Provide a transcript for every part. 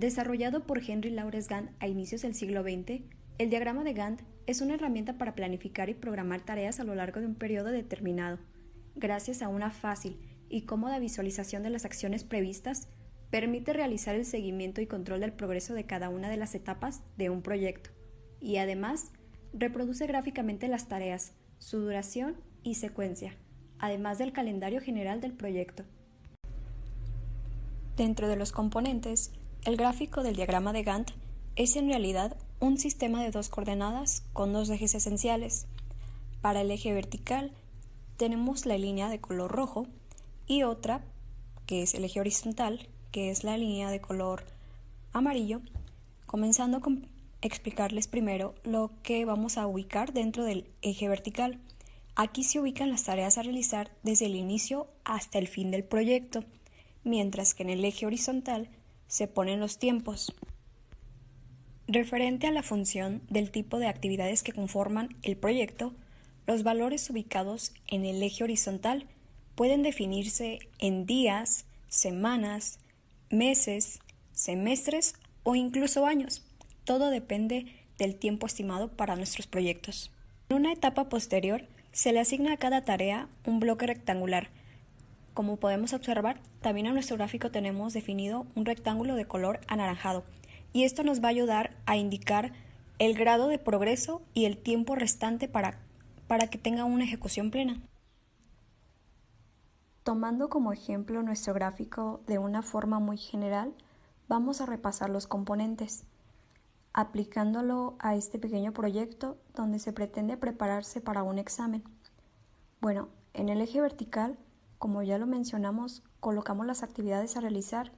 Desarrollado por Henry Lawrence Gantt a inicios del siglo XX, el diagrama de Gantt es una herramienta para planificar y programar tareas a lo largo de un periodo determinado. Gracias a una fácil y cómoda visualización de las acciones previstas, permite realizar el seguimiento y control del progreso de cada una de las etapas de un proyecto, y además reproduce gráficamente las tareas, su duración y secuencia, además del calendario general del proyecto. Dentro de los componentes, el gráfico del diagrama de Gantt es en realidad un sistema de dos coordenadas con dos ejes esenciales. Para el eje vertical tenemos la línea de color rojo y otra, que es el eje horizontal, que es la línea de color amarillo, comenzando con explicarles primero lo que vamos a ubicar dentro del eje vertical. Aquí se ubican las tareas a realizar desde el inicio hasta el fin del proyecto, mientras que en el eje horizontal se ponen los tiempos. Referente a la función del tipo de actividades que conforman el proyecto, los valores ubicados en el eje horizontal pueden definirse en días, semanas, meses, semestres o incluso años. Todo depende del tiempo estimado para nuestros proyectos. En una etapa posterior, se le asigna a cada tarea un bloque rectangular. Como podemos observar, también en nuestro gráfico tenemos definido un rectángulo de color anaranjado, y esto nos va a ayudar a indicar el grado de progreso y el tiempo restante para que tenga una ejecución plena. Tomando como ejemplo nuestro gráfico de una forma muy general, vamos a repasar los componentes, aplicándolo a este pequeño proyecto donde se pretende prepararse para un examen. Bueno, en el eje vertical, como ya lo mencionamos, colocamos las actividades a realizar,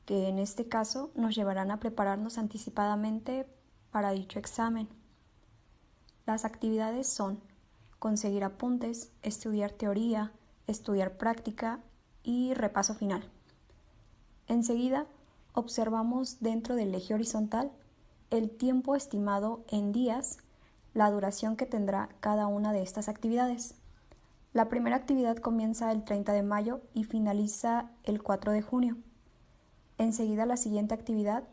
que en este caso nos llevarán a prepararnos anticipadamente para dicho examen. Las actividades son conseguir apuntes, estudiar teoría, estudiar práctica y repaso final. Enseguida, observamos dentro del eje horizontal el tiempo estimado en días, la duración que tendrá cada una de estas actividades. La primera actividad comienza el 30 de mayo y finaliza el 4 de junio. Enseguida, la siguiente actividad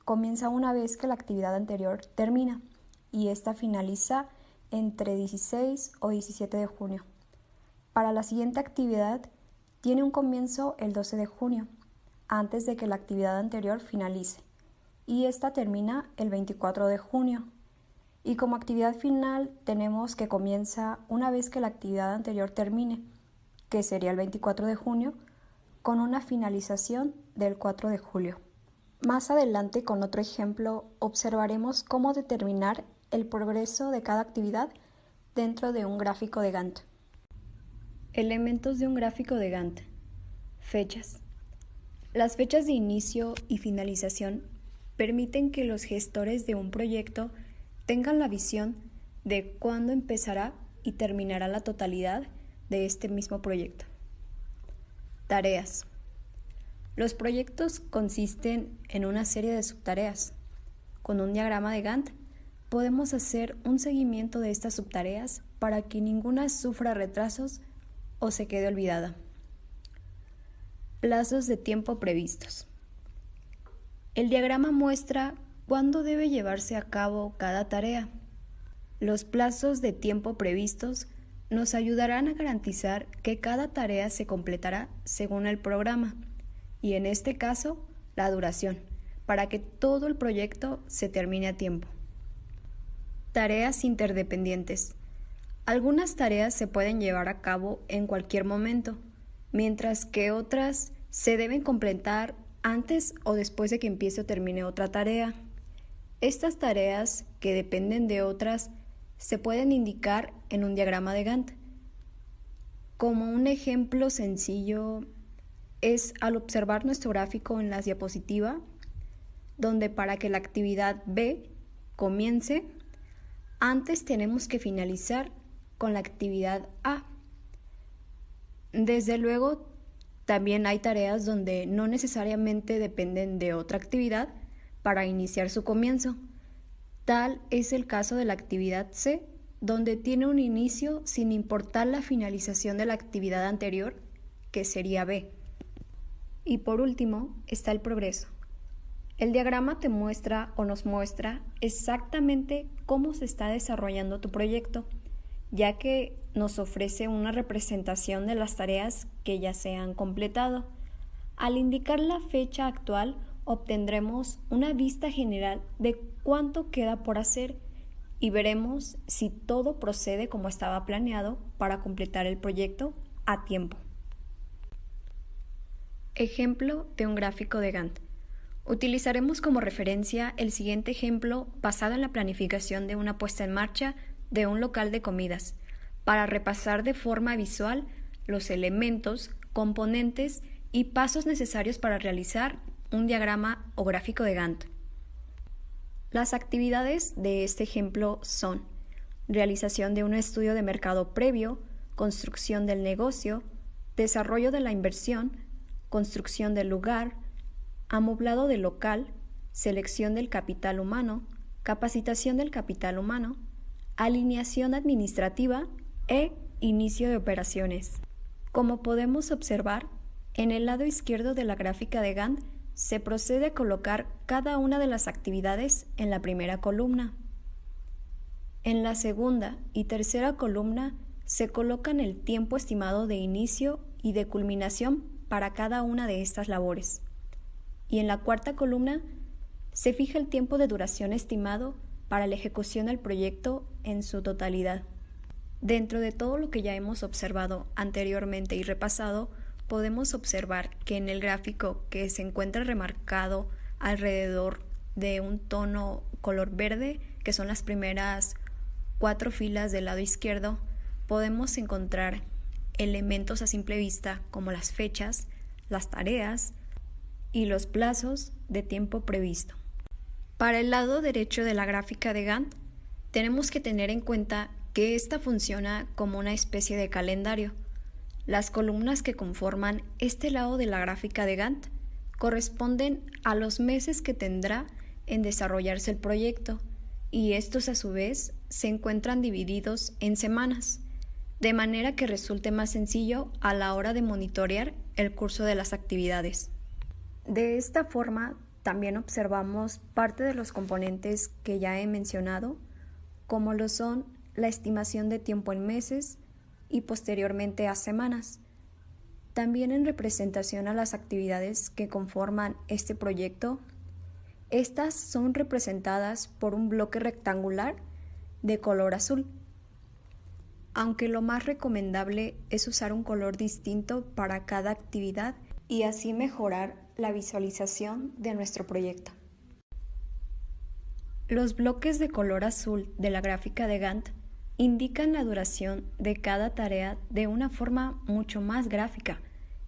comienza una vez que la actividad anterior termina y esta finaliza entre 16 o 17 de junio. Para la siguiente actividad tiene un comienzo el 12 de junio, antes de que la actividad anterior finalice, y esta termina el 24 de junio. Y como actividad final tenemos que comienza una vez que la actividad anterior termine, que sería el 24 de junio, con una finalización del 4 de julio. Más adelante, con otro ejemplo, observaremos cómo determinar el progreso de cada actividad dentro de un gráfico de Gantt. Elementos de un gráfico de Gantt. Fechas. Las fechas de inicio y finalización permiten que los gestores de un proyecto tengan la visión de cuándo empezará y terminará la totalidad de este mismo proyecto. Tareas. Los proyectos consisten en una serie de subtareas. Con un diagrama de Gantt podemos hacer un seguimiento de estas subtareas para que ninguna sufra retrasos o se quede olvidada. Plazos de tiempo previstos. El diagrama muestra cuándo debe llevarse a cabo cada tarea. Los plazos de tiempo previstos nos ayudarán a garantizar que cada tarea se completará según el programa y en este caso la duración, para que todo el proyecto se termine a tiempo. Tareas interdependientes. Algunas tareas se pueden llevar a cabo en cualquier momento, mientras que otras se deben completar antes o después de que empiece o termine otra tarea. Estas tareas, que dependen de otras, se pueden indicar en un diagrama de Gantt. Como un ejemplo sencillo es al observar nuestro gráfico en la diapositiva, donde para que la actividad B comience, antes tenemos que finalizar con la actividad A. Desde luego, también hay tareas donde no necesariamente dependen de otra actividad para iniciar su comienzo. Tal es el caso de la actividad C, donde tiene un inicio sin importar la finalización de la actividad anterior, que sería B. Y por último está el progreso. El diagrama te muestra o nos muestra exactamente cómo se está desarrollando tu proyecto, ya que nos ofrece una representación de las tareas que ya se han completado. Al indicar la fecha actual, obtendremos una vista general de cuánto queda por hacer y veremos si todo procede como estaba planeado para completar el proyecto a tiempo. Ejemplo de un gráfico de Gantt. Utilizaremos como referencia el siguiente ejemplo basado en la planificación de una puesta en marcha de un local de comidas, para repasar de forma visual los elementos, componentes y pasos necesarios para realizar un diagrama o gráfico de Gantt. Las actividades de este ejemplo son realización de un estudio de mercado previo, construcción del negocio, desarrollo de la inversión, construcción del lugar, amoblado del local, selección del capital humano, capacitación del capital humano, alineación administrativa e inicio de operaciones. Como podemos observar, en el lado izquierdo de la gráfica de Gantt se procede a colocar cada una de las actividades en la primera columna. En la segunda y tercera columna se colocan el tiempo estimado de inicio y de culminación para cada una de estas labores. Y en la cuarta columna se fija el tiempo de duración estimado para la ejecución del proyecto en su totalidad. Dentro de todo lo que ya hemos observado anteriormente y repasado, podemos observar que en el gráfico que se encuentra remarcado alrededor de un tono color verde, que son las primeras 4 filas del lado izquierdo, podemos encontrar elementos a simple vista como las fechas, las tareas y los plazos de tiempo previsto. Para el lado derecho de la gráfica de Gantt, tenemos que tener en cuenta que esta funciona como una especie de calendario. Las columnas que conforman este lado de la gráfica de Gantt corresponden a los meses que tendrá en desarrollarse el proyecto, y estos a su vez se encuentran divididos en semanas, de manera que resulte más sencillo a la hora de monitorear el curso de las actividades. De esta forma, también observamos parte de los componentes que ya he mencionado, como lo son la estimación de tiempo en meses y posteriormente a semanas. También en representación a las actividades que conforman este proyecto, estas son representadas por un bloque rectangular de color azul, aunque lo más recomendable es usar un color distinto para cada actividad y así mejorar la visualización de nuestro proyecto. Los bloques de color azul de la gráfica de Gantt indican la duración de cada tarea de una forma mucho más gráfica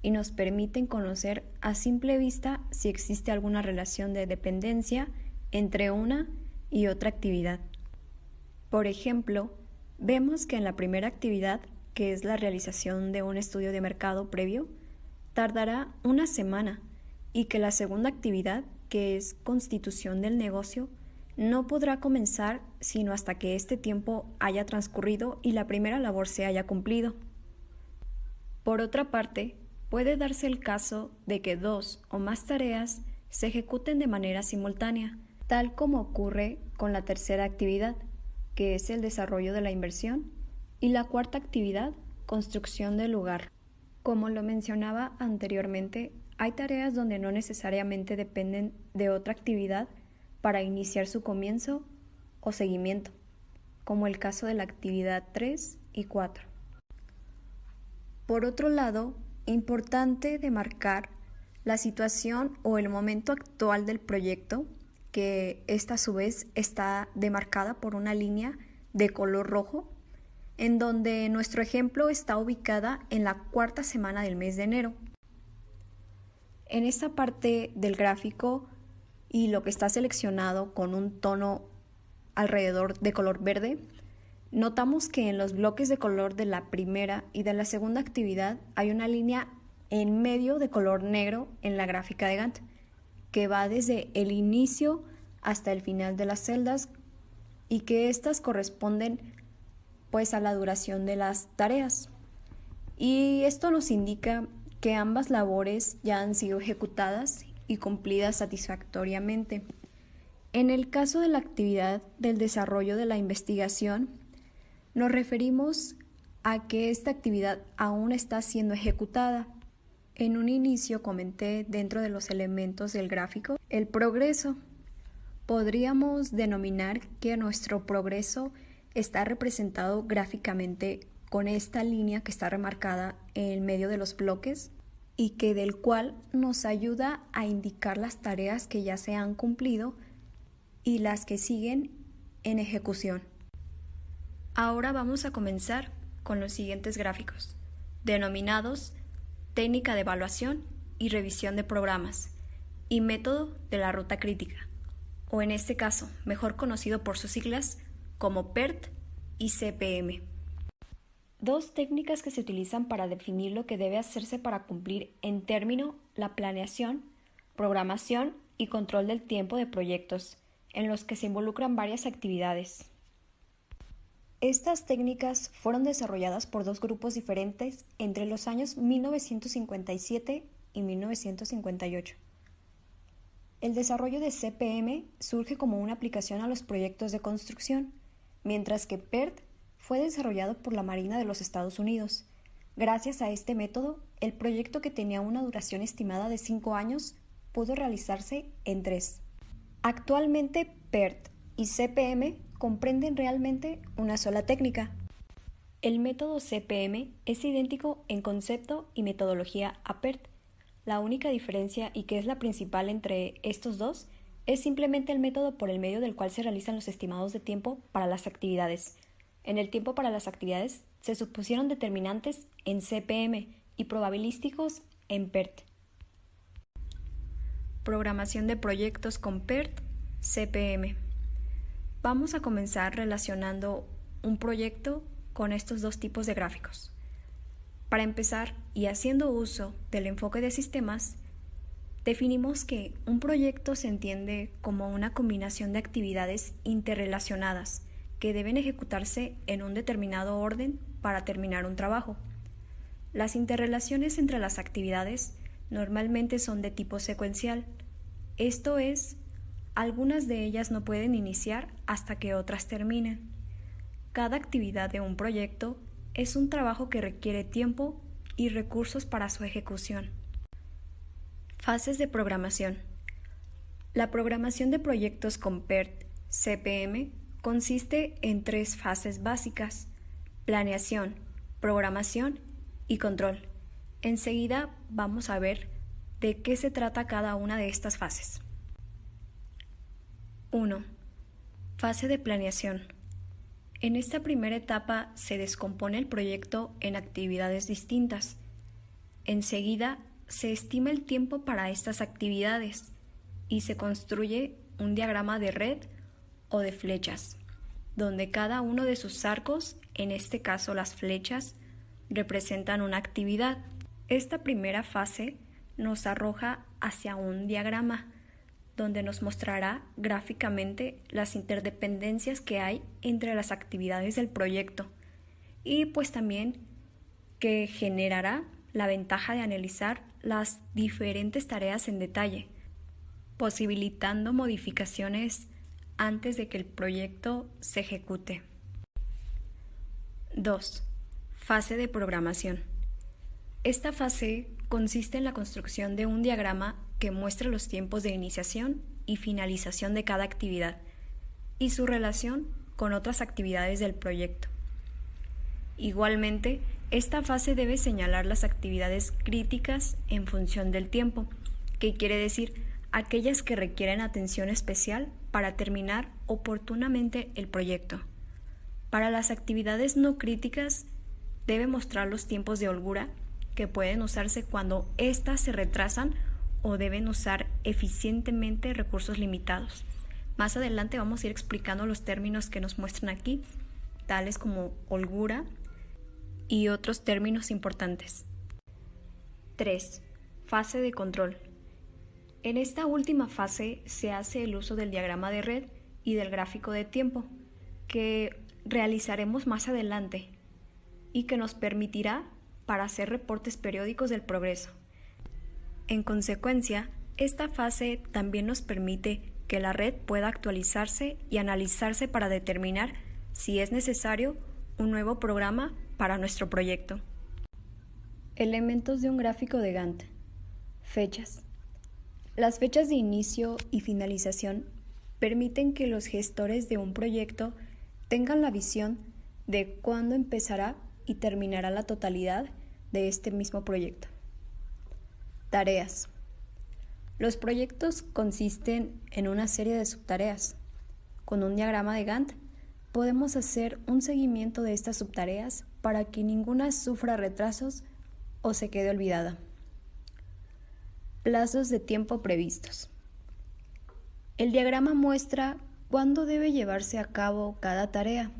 y nos permiten conocer a simple vista si existe alguna relación de dependencia entre una y otra actividad. Por ejemplo, vemos que en la primera actividad, que es la realización de un estudio de mercado previo, tardará una semana y que la segunda actividad, que es constitución del negocio, no podrá comenzar sino hasta que este tiempo haya transcurrido y la primera labor se haya cumplido. Por otra parte, puede darse el caso de que 2 o más tareas se ejecuten de manera simultánea, tal como ocurre con la tercera actividad, que es el desarrollo de la inversión, y la cuarta actividad, construcción del lugar. Como lo mencionaba anteriormente, hay tareas donde no necesariamente dependen de otra actividad para iniciar su comienzo o seguimiento, como el caso de la actividad 3 y 4. Por otro lado, importante demarcar la situación o el momento actual del proyecto, que esta a su vez está demarcada por una línea de color rojo, en donde nuestro ejemplo está ubicada en la 4ª semana del mes de enero. En esta parte del gráfico y lo que está seleccionado con un tono alrededor de color verde, notamos que en los bloques de color de la primera y de la segunda actividad hay una línea en medio de color negro en la gráfica de Gantt, que va desde el inicio hasta el final de las celdas y que éstas corresponden pues a la duración de las tareas. Y esto nos indica que ambas labores ya han sido ejecutadas y cumplidas satisfactoriamente. En el caso de la actividad del desarrollo de la investigación, nos referimos a que esta actividad aún está siendo ejecutada. En un inicio comenté dentro de los elementos del gráfico el progreso. Podríamos denominar que nuestro progreso está representado gráficamente con esta línea que está remarcada en medio de los bloques y que del cual nos ayuda a indicar las tareas que ya se han cumplido y las que siguen en ejecución. Ahora vamos a comenzar con los siguientes gráficos, denominados técnica de evaluación y revisión de programas y método de la ruta crítica, o en este caso, mejor conocido por sus siglas como PERT y CPM. Dos técnicas que se utilizan para definir lo que debe hacerse para cumplir en término la planeación, programación y control del tiempo de proyectos, en los que se involucran varias actividades. Estas técnicas fueron desarrolladas por dos grupos diferentes entre los años 1957 y 1958. El desarrollo de CPM surge como una aplicación a los proyectos de construcción, mientras que PERT fue desarrollado por la Marina de los Estados Unidos. Gracias a este método, el proyecto, que tenía una duración estimada de 5 años, pudo realizarse en 3. Actualmente, PERT y CPM comprenden realmente una sola técnica. El método CPM es idéntico en concepto y metodología a PERT. La única diferencia, y que es la principal entre estos dos, es simplemente el método por el medio del cual se realizan los estimados de tiempo para las actividades. En el tiempo para las actividades se supusieron determinantes en CPM y probabilísticos en PERT. Programación de proyectos con PERT, CPM. Vamos a comenzar relacionando un proyecto con estos dos tipos de gráficos. Para empezar, y haciendo uso del enfoque de sistemas, definimos que un proyecto se entiende como una combinación de actividades interrelacionadas que deben ejecutarse en un determinado orden para terminar un trabajo. Las interrelaciones entre las actividades normalmente son de tipo secuencial, esto es, algunas de ellas no pueden iniciar hasta que otras terminen. Cada actividad de un proyecto es un trabajo que requiere tiempo y recursos para su ejecución. Fases de programación. La programación de proyectos con PERT, CPM, consiste en 3 fases básicas: planeación, programación y control. Enseguida vamos a ver de qué se trata cada una de estas fases. 1. Fase de planeación. En esta primera etapa se descompone el proyecto en actividades distintas. Enseguida se estima el tiempo para estas actividades y se construye un diagrama de red o de flechas, donde cada uno de sus arcos, en este caso las flechas, representan una actividad. Esta primera fase nos arroja hacia un diagrama, donde nos mostrará gráficamente las interdependencias que hay entre las actividades del proyecto y pues también que generará la ventaja de analizar las diferentes tareas en detalle, posibilitando modificaciones antes de que el proyecto se ejecute. 2. Fase de programación. Esta fase consiste en la construcción de un diagrama que muestra los tiempos de iniciación y finalización de cada actividad y su relación con otras actividades del proyecto. Igualmente, esta fase debe señalar las actividades críticas en función del tiempo, que quiere decir aquellas que requieren atención especial para terminar oportunamente el proyecto. Para las actividades no críticas, debe mostrar los tiempos de holgura que pueden usarse cuando éstas se retrasan o deben usar eficientemente recursos limitados. Más adelante vamos a ir explicando los términos que nos muestran aquí, tales como holgura y otros términos importantes. 3. Fase de control. En esta última fase se hace el uso del diagrama de red y del gráfico de tiempo, que realizaremos más adelante y que nos permitirá para hacer reportes periódicos del progreso. En consecuencia, Esta fase también nos permite que la red pueda actualizarse y analizarse para determinar si es necesario un nuevo programa para nuestro proyecto. Elementos de un gráfico de Gantt. Fechas. Las fechas de inicio y finalización permiten que los gestores de un proyecto tengan la visión de cuándo empezará y terminará la totalidad de este mismo proyecto. Tareas. Los proyectos consisten en una serie de subtareas. Con un diagrama de Gantt podemos hacer un seguimiento de estas subtareas para que ninguna sufra retrasos o se quede olvidada. Plazos de tiempo previstos. El diagrama muestra cuándo debe llevarse a cabo cada tarea.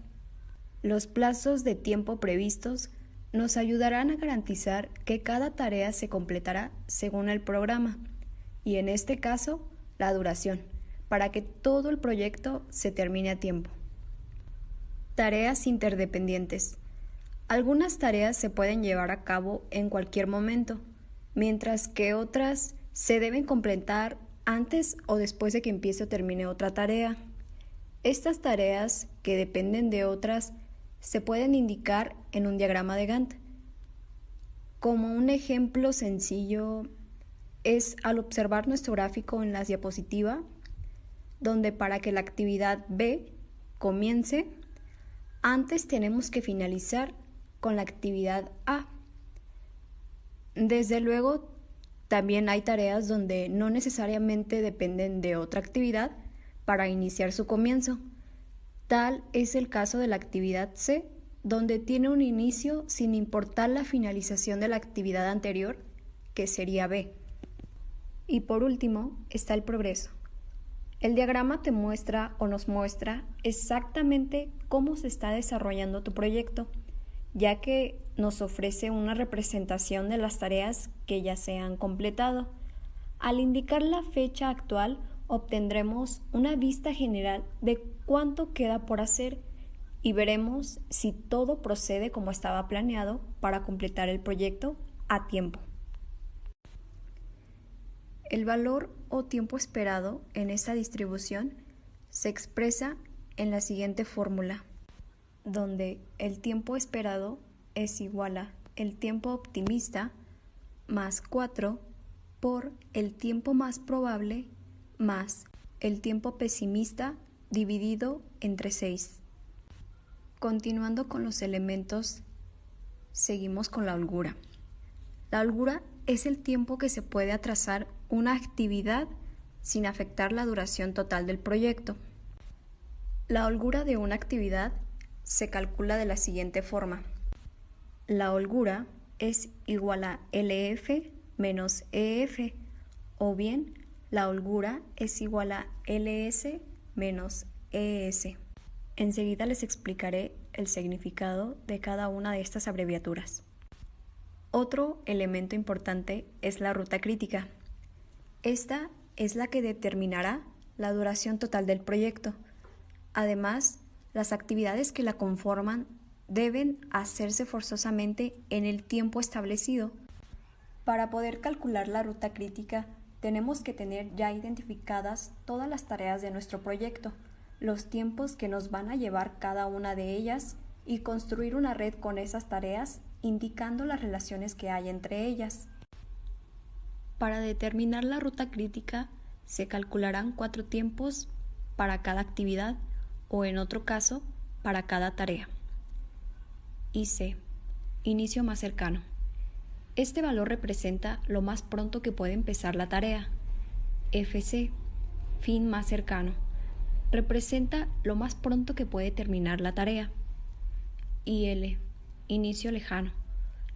Los plazos de tiempo previstos nos ayudarán a garantizar que cada tarea se completará según el programa y en este caso la duración, para que todo el proyecto se termine a tiempo. Tareas interdependientes. Algunas tareas se pueden llevar a cabo en cualquier momento, mientras que otras se deben completar antes o después de que empiece o termine otra tarea. Estas tareas, que dependen de otras, se pueden indicar en un diagrama de Gantt. Como un ejemplo sencillo es al observar nuestro gráfico en la diapositiva, donde para que la actividad B comience, antes tenemos que finalizar con la actividad A. Desde luego, también hay tareas donde no necesariamente dependen de otra actividad para iniciar su comienzo. Tal es el caso de la actividad C, donde tiene un inicio sin importar la finalización de la actividad anterior, que sería B. Y por último está el progreso. El diagrama te muestra o nos muestra exactamente cómo se está desarrollando tu proyecto, ya que nos ofrece una representación de las tareas que ya se han completado. Al indicar la fecha actual, obtendremos una vista general de cuánto queda por hacer y veremos si todo procede como estaba planeado para completar el proyecto a tiempo. El valor o tiempo esperado en esta distribución se expresa en la siguiente fórmula, donde el tiempo esperado es igual a el tiempo optimista más 4 por el tiempo más probable más el tiempo pesimista dividido entre 6. Continuando con los elementos, seguimos con la holgura. La holgura es el tiempo que se puede atrasar una actividad sin afectar la duración total del proyecto. La holgura de una actividad se calcula de la siguiente forma. La holgura es igual a LF menos EF, o bien la holgura es igual a LS menos ES. Enseguida les explicaré el significado de cada una de estas abreviaturas. Otro elemento importante es la ruta crítica. Esta es la que determinará la duración total del proyecto. Además, las actividades que la conforman deben hacerse forzosamente en el tiempo establecido. Para poder calcular la ruta crítica, tenemos que tener ya identificadas todas las tareas de nuestro proyecto, los tiempos que nos van a llevar cada una de ellas y construir una red con esas tareas indicando las relaciones que hay entre ellas. Para determinar la ruta crítica, se calcularán 4 tiempos para cada actividad o, en otro caso, para cada tarea. IC, inicio más cercano. Este valor representa lo más pronto que puede empezar la tarea. FC, fin más cercano, representa lo más pronto que puede terminar la tarea. IL, inicio lejano,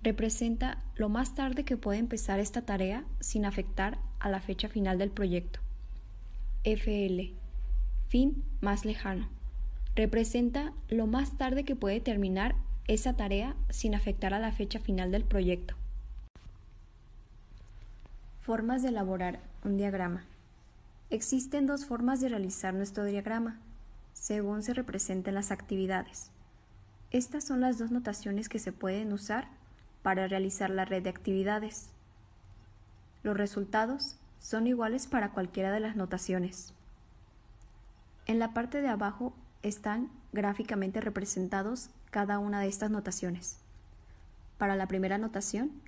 representa lo más tarde que puede empezar esta tarea sin afectar a la fecha final del proyecto. FL, fin más lejano, representa lo más tarde que puede terminar esa tarea sin afectar a la fecha final del proyecto. Formas de elaborar un diagrama. Existen 2 formas de realizar nuestro diagrama, según se representan las actividades. Estas son las 2 notaciones que se pueden usar para realizar la red de actividades. Los resultados son iguales para cualquiera de las notaciones. En la parte de abajo están gráficamente representados cada una de estas notaciones. Para la primera notación,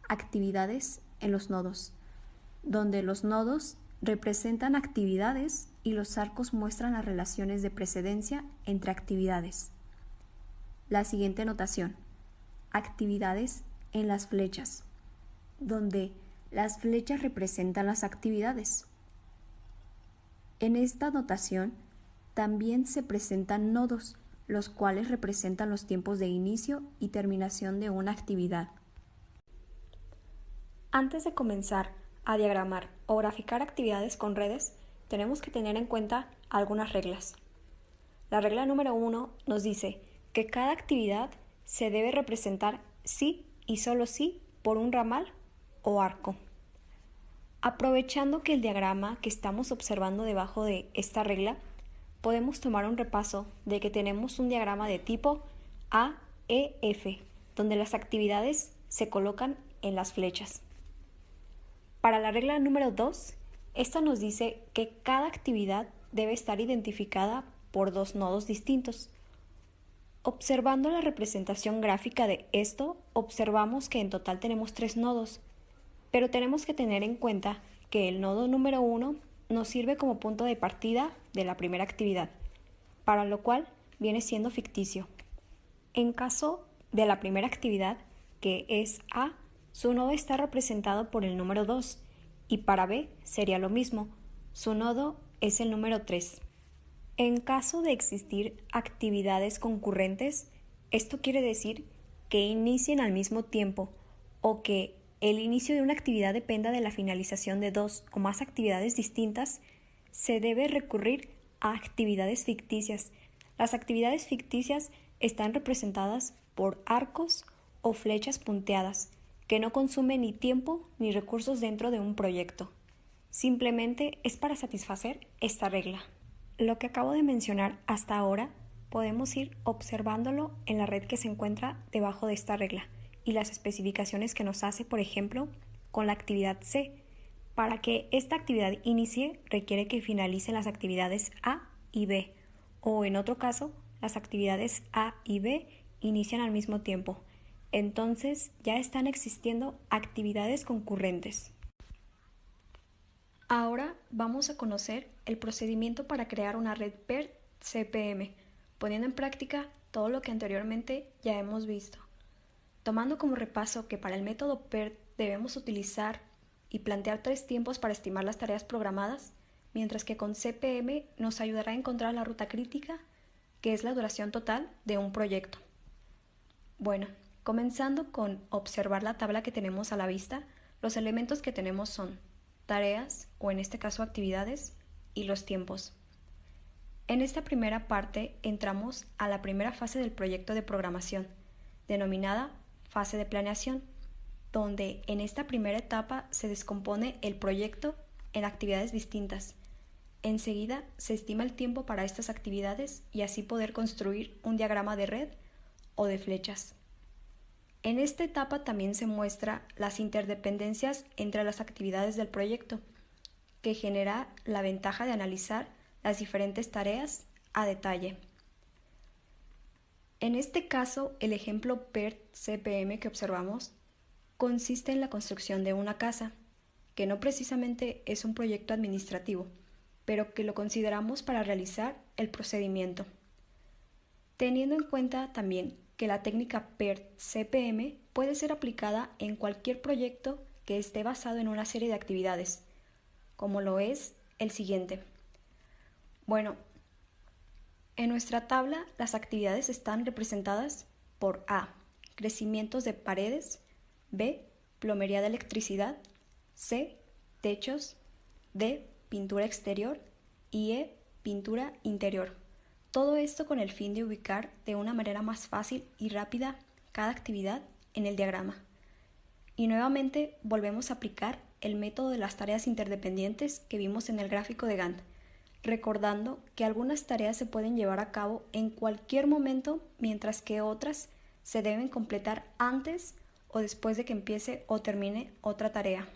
actividades en los nodos, donde los nodos representan actividades y los arcos muestran las relaciones de precedencia entre actividades. La siguiente notación, actividades en las flechas, donde las flechas representan las actividades. En esta notación también se presentan nodos, los cuales representan los tiempos de inicio y terminación de una actividad. Antes de comenzar a diagramar o graficar actividades con redes, tenemos que tener en cuenta algunas reglas. La regla número 1 nos dice que cada actividad se debe representar sí y solo sí por un ramal o arco. Aprovechando que el diagrama que estamos observando debajo de esta regla, podemos tomar un repaso de que tenemos un diagrama de tipo AEF, donde las actividades se colocan en las flechas. Para la regla número 2, esta nos dice que cada actividad debe estar identificada por dos nodos distintos. Observando la representación gráfica de esto, observamos que en total tenemos 3 nodos, pero tenemos que tener en cuenta que el nodo número 1 nos sirve como punto de partida de la primera actividad, para lo cual viene siendo ficticio. En caso de la primera actividad, que es A, su nodo está representado por el número 2, y para B sería lo mismo, su nodo es el número 3. En caso de existir actividades concurrentes, esto quiere decir que inicien al mismo tiempo o que el inicio de una actividad dependa de la finalización de 2 o más actividades distintas, se debe recurrir a actividades ficticias. Las actividades ficticias están representadas por arcos o flechas punteadas, que no consumen ni tiempo ni recursos dentro de un proyecto. Simplemente es para satisfacer esta regla. Lo que acabo de mencionar hasta ahora podemos ir observándolo en la red que se encuentra debajo de esta regla y las especificaciones que nos hace, por ejemplo, con la actividad C. Para que esta actividad inicie, requiere que finalicen las actividades A y B, o en otro caso, las actividades A y B inician al mismo tiempo. Entonces ya están existiendo actividades concurrentes. Ahora vamos a conocer el procedimiento para crear una red PERT-CPM, poniendo en práctica todo lo que anteriormente ya hemos visto. Tomando como repaso que para el método PERT debemos utilizar y plantear 3 tiempos para estimar las tareas programadas, mientras que con CPM nos ayudará a encontrar la ruta crítica, que es la duración total de un proyecto. Bueno, comenzando con observar la tabla que tenemos a la vista, los elementos que tenemos son tareas, o en este caso actividades, y los tiempos. En esta primera parte entramos a la primera fase del proyecto de programación, denominada fase de planeación, donde en esta primera etapa se descompone el proyecto en actividades distintas. Enseguida se estima el tiempo para estas actividades y así poder construir un diagrama de red o de flechas. En esta etapa también se muestra las interdependencias entre las actividades del proyecto, que genera la ventaja de analizar las diferentes tareas a detalle. En este caso, el ejemplo PERT-CPM que observamos consiste en la construcción de una casa, que no precisamente es un proyecto administrativo, pero que lo consideramos para realizar el procedimiento. Teniendo en cuenta también que la técnica PERT-CPM puede ser aplicada en cualquier proyecto que esté basado en una serie de actividades, como lo es el siguiente. Bueno, en nuestra tabla las actividades están representadas por A, crecimientos de paredes, B, plomería de electricidad, C, techos, D, pintura exterior y E, pintura interior. Todo esto con el fin de ubicar de una manera más fácil y rápida cada actividad en el diagrama. Y nuevamente volvemos a aplicar el método de las tareas interdependientes que vimos en el gráfico de Gantt, recordando que algunas tareas se pueden llevar a cabo en cualquier momento, mientras que otras se deben completar antes o después de que empiece o termine otra tarea.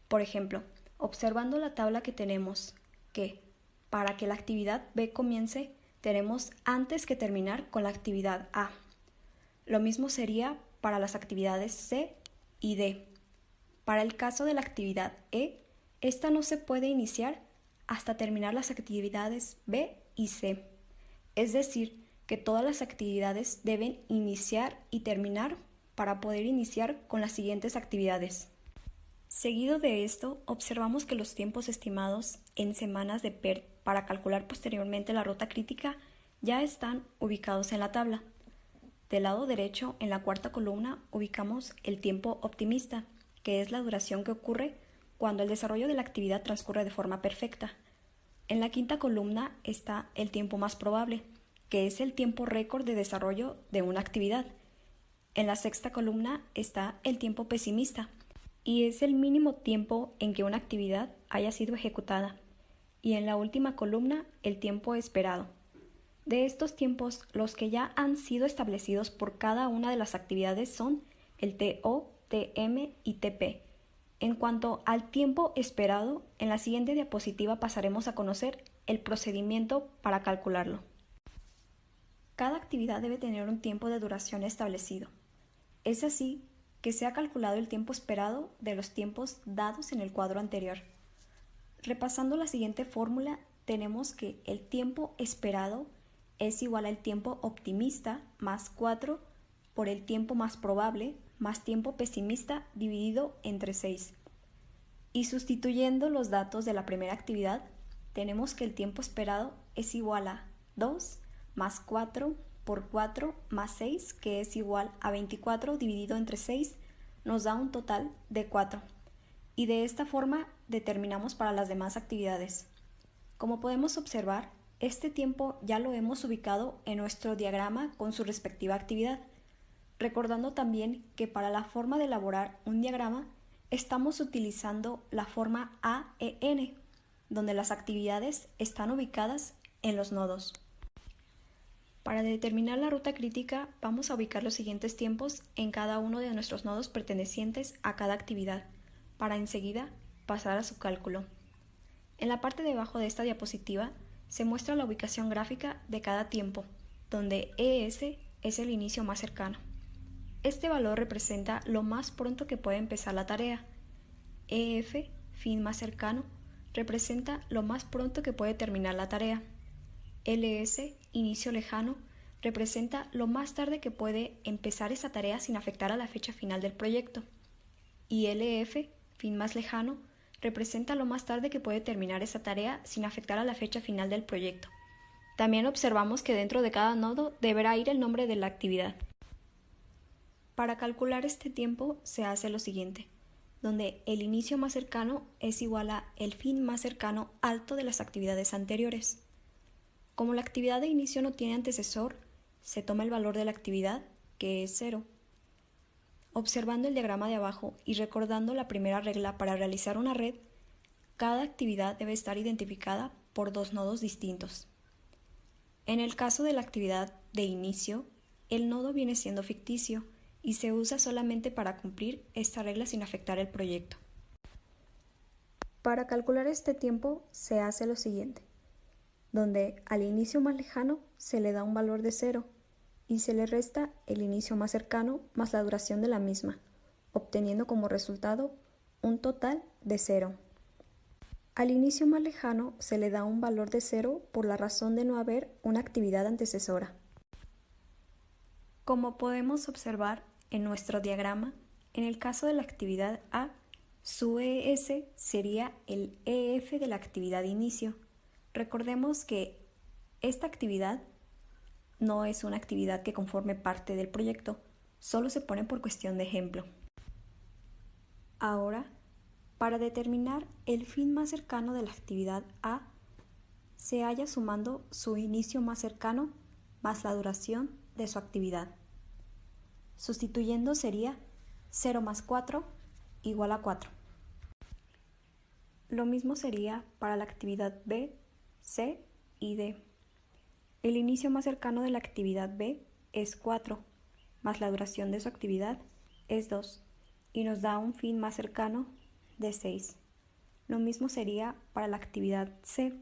Por ejemplo, Observando la tabla que tenemos, que para que la actividad B comience, tenemos antes que terminar con la actividad A. Lo mismo sería para las actividades C y D. Para el caso de la actividad E, esta no se puede iniciar hasta terminar las actividades B y C. Es decir, que todas las actividades deben iniciar y terminar para poder iniciar con las siguientes actividades. Seguido de esto, observamos que los tiempos estimados en semanas de PERT para calcular posteriormente la ruta crítica ya están ubicados en la tabla. Del lado derecho, en la cuarta columna, ubicamos el tiempo optimista, que es la duración que ocurre cuando el desarrollo de la actividad transcurre de forma perfecta. En la quinta columna está el tiempo más probable, que es el tiempo récord de desarrollo de una actividad. En la sexta columna está el tiempo pesimista, y es el mínimo tiempo en que una actividad haya sido ejecutada. Y en la última columna, el tiempo esperado. De estos tiempos, los que ya han sido establecidos por cada una de las actividades son el TO, TM y TP. En cuanto al tiempo esperado, en la siguiente diapositiva pasaremos a conocer el procedimiento para calcularlo. Cada actividad debe tener un tiempo de duración establecido. Es así que se ha calculado el tiempo esperado de los tiempos dados en el cuadro anterior. Repasando la siguiente fórmula, tenemos que el tiempo esperado es igual al tiempo optimista más 4 por el tiempo más probable más tiempo pesimista dividido entre 6. Y sustituyendo los datos de la primera actividad, tenemos que el tiempo esperado es igual a 2 más 4 por 4 más 6, que es igual a 24 dividido entre 6, nos da un total de 4. Y de esta forma determinamos para las demás actividades. Como podemos observar, este tiempo ya lo hemos ubicado en nuestro diagrama con su respectiva actividad, recordando también que para la forma de elaborar un diagrama estamos utilizando la forma AEN, donde las actividades están ubicadas en los nodos. Para determinar la ruta crítica, vamos a ubicar los siguientes tiempos en cada uno de nuestros nodos pertenecientes a cada actividad, para enseguida pasar a su cálculo. En la parte de abajo de esta diapositiva se muestra la ubicación gráfica de cada tiempo, donde ES es el inicio más cercano. Este valor representa lo más pronto que puede empezar la tarea. EF, fin más cercano, representa lo más pronto que puede terminar la tarea. LS, inicio lejano, representa lo más tarde que puede empezar esa tarea sin afectar a la fecha final del proyecto. Y LF, fin más lejano, representa lo más tarde que puede terminar esa tarea sin afectar a la fecha final del proyecto. También observamos que dentro de cada nodo deberá ir el nombre de la actividad. Para calcular este tiempo se hace lo siguiente, donde el inicio más cercano es igual a el fin más cercano alto de las actividades anteriores. Como la actividad de inicio no tiene antecesor, se toma el valor de la actividad, que es 0. Observando el diagrama de abajo y recordando la primera regla para realizar una red, cada actividad debe estar identificada por dos nodos distintos. En el caso de la actividad de inicio, el nodo viene siendo ficticio y se usa solamente para cumplir esta regla sin afectar el proyecto. Para calcular este tiempo se hace lo siguiente, donde al inicio más lejano se le da un valor de 0 y se le resta el inicio más cercano más la duración de la misma, obteniendo como resultado un total de 0. Al inicio más lejano se le da un valor de 0 por la razón de no haber una actividad antecesora. Como podemos observar en nuestro diagrama, en el caso de la actividad A, su ES sería el EF de la actividad de inicio. Recordemos que esta actividad no es una actividad que conforme parte del proyecto, solo se pone por cuestión de ejemplo. Ahora, para determinar el fin más cercano de la actividad A, se halla sumando su inicio más cercano más la duración de su actividad. Sustituyendo sería 0 más 4 igual a 4. Lo mismo sería para la actividad B, C y D. El inicio más cercano de la actividad B es 4, más la duración de su actividad es 2, y nos da un fin más cercano de 6. Lo mismo sería para la actividad C,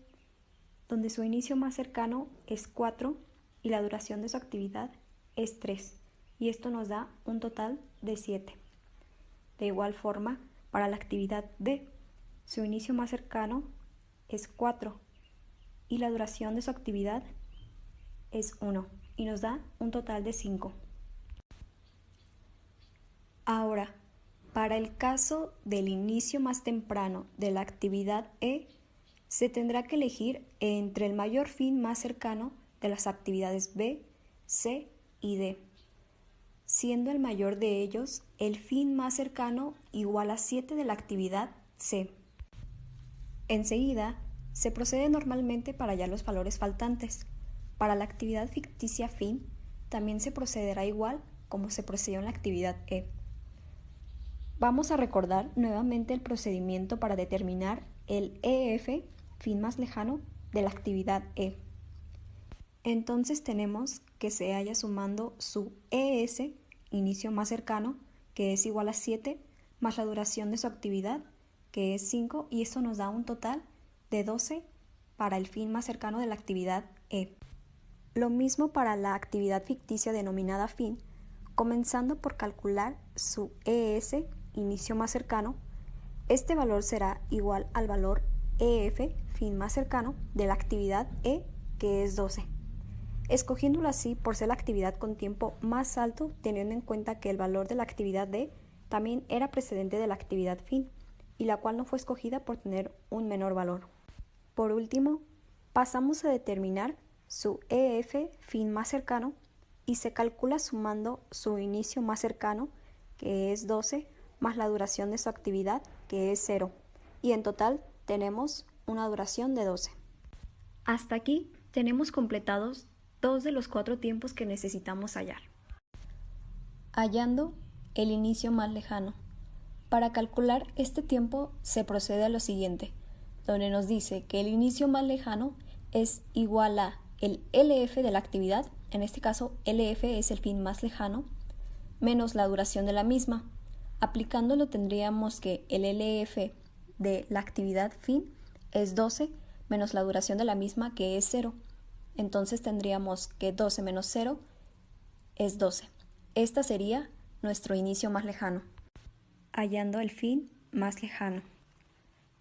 donde su inicio más cercano es 4 y la duración de su actividad es 3, y esto nos da un total de 7. De igual forma, para la actividad D, su inicio más cercano es 4 y la duración de su actividad es 1, y nos da un total de 5. Ahora, para el caso del inicio más temprano de la actividad E, se tendrá que elegir entre el mayor fin más cercano de las actividades B, C y D, siendo el mayor de ellos el fin más cercano igual a 7 de la actividad C. Enseguida, se procede normalmente para hallar los valores faltantes. Para la actividad ficticia fin, también se procederá igual como se procedió en la actividad E. Vamos a recordar nuevamente el procedimiento para determinar el EF, fin más lejano, de la actividad E. Entonces tenemos que se haya sumando su ES, inicio más cercano, que es igual a 7, más la duración de su actividad, que es 5, y esto nos da un total de 12 para el fin más cercano de la actividad E. Lo mismo para la actividad ficticia denominada fin, comenzando por calcular su ES, inicio más cercano. Este valor será igual al valor EF, fin más cercano, de la actividad E, que es 12. Escogiéndolo así por ser la actividad con tiempo más alto, teniendo en cuenta que el valor de la actividad D también era precedente de la actividad fin, y la cual no fue escogida por tener un menor valor. Por último, pasamos a determinar su EF, fin más cercano, y se calcula sumando su inicio más cercano, que es 12, más la duración de su actividad, que es 0, y en total tenemos una duración de 12. Hasta aquí tenemos completados 2 de los 4 tiempos que necesitamos hallar. Hallando el inicio más lejano. Para calcular este tiempo se procede a lo siguiente, donde nos dice que el inicio más lejano es igual a el LF de la actividad, en este caso LF es el fin más lejano, menos la duración de la misma. Aplicándolo tendríamos que el LF de la actividad fin es 12 menos la duración de la misma, que es 0. Entonces tendríamos que 12 menos 0 es 12. Esta sería nuestro inicio más lejano. Hallando el fin más lejano.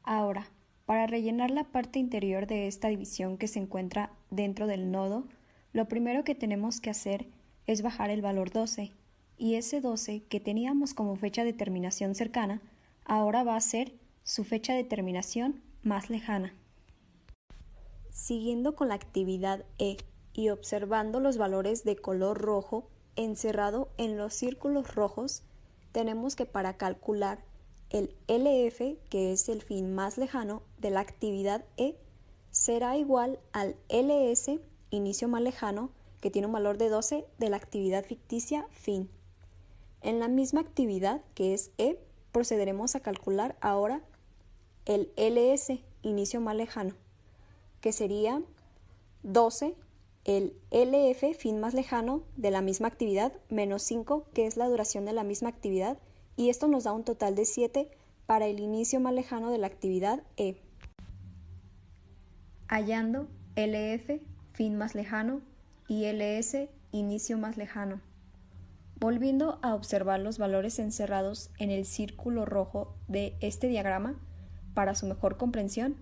Ahora, para rellenar la parte interior de esta división que se encuentra dentro del nodo, lo primero que tenemos que hacer es bajar el valor 12, y ese 12 que teníamos como fecha de terminación cercana, ahora va a ser su fecha de terminación más lejana. Siguiendo con la actividad E y observando los valores de color rojo encerrado en los círculos rojos, tenemos que para calcular el LF, que es el fin más lejano de la actividad E, será igual al LS, inicio más lejano, que tiene un valor de 12 de la actividad ficticia fin. En la misma actividad, que es E, procederemos a calcular ahora el LS, inicio más lejano, que sería 12, el LF, fin más lejano, de la misma actividad, menos 5, que es la duración de la misma actividad, y esto nos da un total de 7 para el inicio más lejano de la actividad E. Hallando LF, fin más lejano, y LS, inicio más lejano. Volviendo a observar los valores encerrados en el círculo rojo de este diagrama, para su mejor comprensión,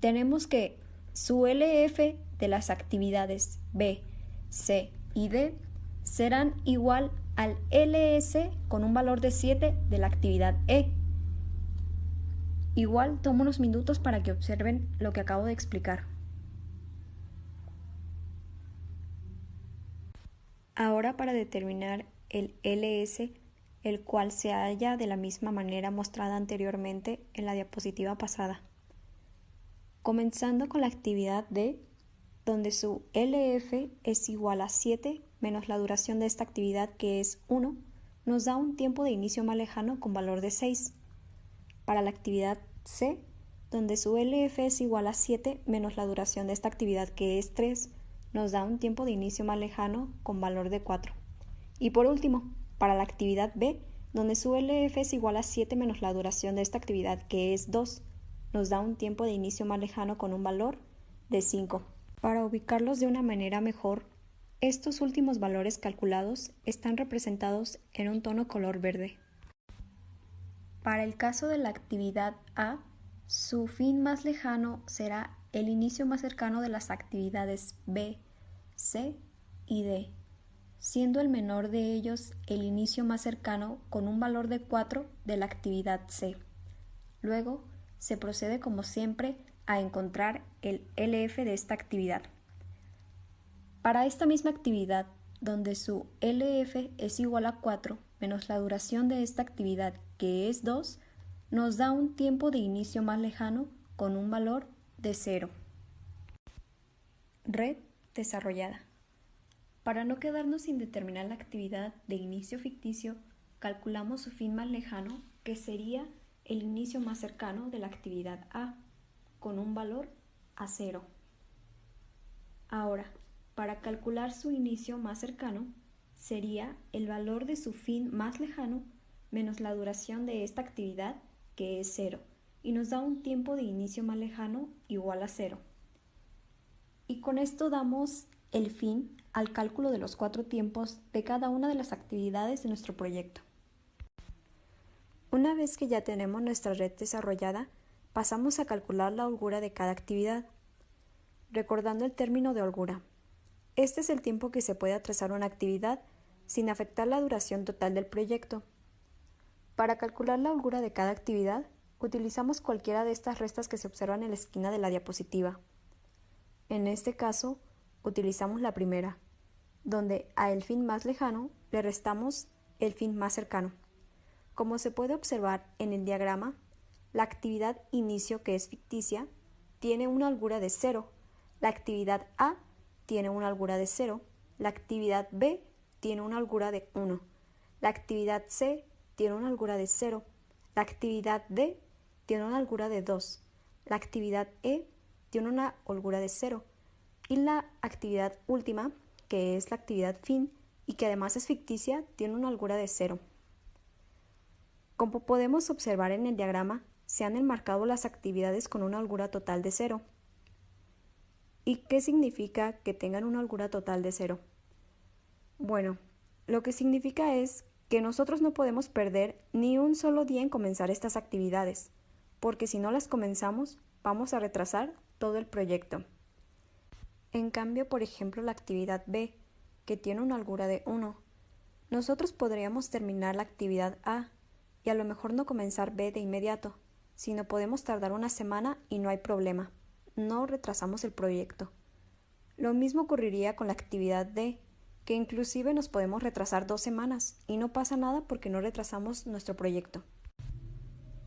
tenemos que su LF de las actividades B, C y D serán igual al LS con un valor de 7 de la actividad E. Igual tomo unos minutos para que observen lo que acabo de explicar. Ahora para determinar el LS, el cual se halla de la misma manera mostrada anteriormente en la diapositiva pasada. Comenzando con la actividad D, donde su LF es igual a 7 menos la duración de esta actividad, que es 1, nos da un tiempo de inicio más lejano con valor de 6. Para la actividad C, donde su LF es igual a 7 menos la duración de esta actividad, que es 3, nos da un tiempo de inicio más lejano con valor de 4. Y por último, para la actividad B, donde su LF es igual a 7 menos la duración de esta actividad, que es 2, nos da un tiempo de inicio más lejano con un valor de 5. Para ubicarlos de una manera mejor, estos últimos valores calculados están representados en un tono color verde. Para el caso de la actividad A, su fin más lejano será el inicio más cercano de las actividades B, C y D, siendo el menor de ellos el inicio más cercano con un valor de 4 de la actividad C. Luego, se procede como siempre a encontrar el LF de esta actividad. Para esta misma actividad, donde su LF es igual a 4 menos la duración de esta actividad, que es 2, nos da un tiempo de inicio más lejano con un valor de 0. Red desarrollada. Para no quedarnos sin determinar la actividad de inicio ficticio, calculamos su fin más lejano, que sería el inicio más cercano de la actividad A, con un valor a 0. Ahora, para calcular su inicio más cercano, sería el valor de su fin más lejano menos la duración de esta actividad, que es 0, y nos da un tiempo de inicio más lejano igual a 0. Y con esto damos el fin al cálculo de los 4 tiempos de cada una de las actividades de nuestro proyecto. Una vez que ya tenemos nuestra red desarrollada, pasamos a calcular la holgura de cada actividad. Recordando el término de holgura. Este es el tiempo que se puede atrasar una actividad sin afectar la duración total del proyecto. Para calcular la holgura de cada actividad, utilizamos cualquiera de estas restas que se observan en la esquina de la diapositiva. En este caso, utilizamos la primera, donde a el fin más lejano le restamos el fin más cercano. Como se puede observar en el diagrama, la actividad inicio, que es ficticia, tiene una holgura de 0, la actividad A tiene una holgura de 0, la actividad B tiene una holgura de 1, la actividad C tiene una holgura de 0, la actividad D tiene una holgura de 2, la actividad E tiene una holgura de 0 y la actividad última, que es la actividad fin y que además es ficticia, tiene una holgura de 0. Como podemos observar en el diagrama, se han enmarcado las actividades con una holgura total de 0. ¿Y qué significa que tengan una holgura total de 0? Bueno, lo que significa es que nosotros no podemos perder ni un solo día en comenzar estas actividades, porque si no las comenzamos, vamos a retrasar todo el proyecto. En cambio, por ejemplo, la actividad B, que tiene una holgura de 1, nosotros podríamos terminar la actividad A y a lo mejor no comenzar B de inmediato, sino podemos tardar una semana y no hay problema, no retrasamos el proyecto. Lo mismo ocurriría con la actividad D, que inclusive nos podemos retrasar 2 semanas y no pasa nada porque no retrasamos nuestro proyecto.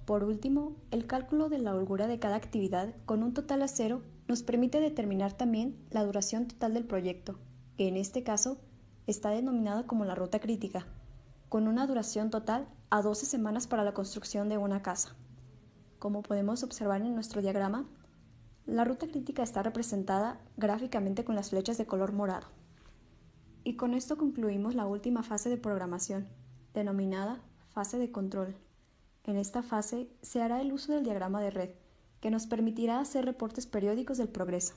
Por último, el cálculo de la holgura de cada actividad con un total a 0 nos permite determinar también la duración total del proyecto, que en este caso está denominada como la ruta crítica, con una duración total a 12 semanas para la construcción de una casa. Como podemos observar en nuestro diagrama, la ruta crítica está representada gráficamente con las flechas de color morado. Y con esto concluimos la última fase de programación, denominada fase de control. En esta fase se hará el uso del diagrama de red, que nos permitirá hacer reportes periódicos del progreso.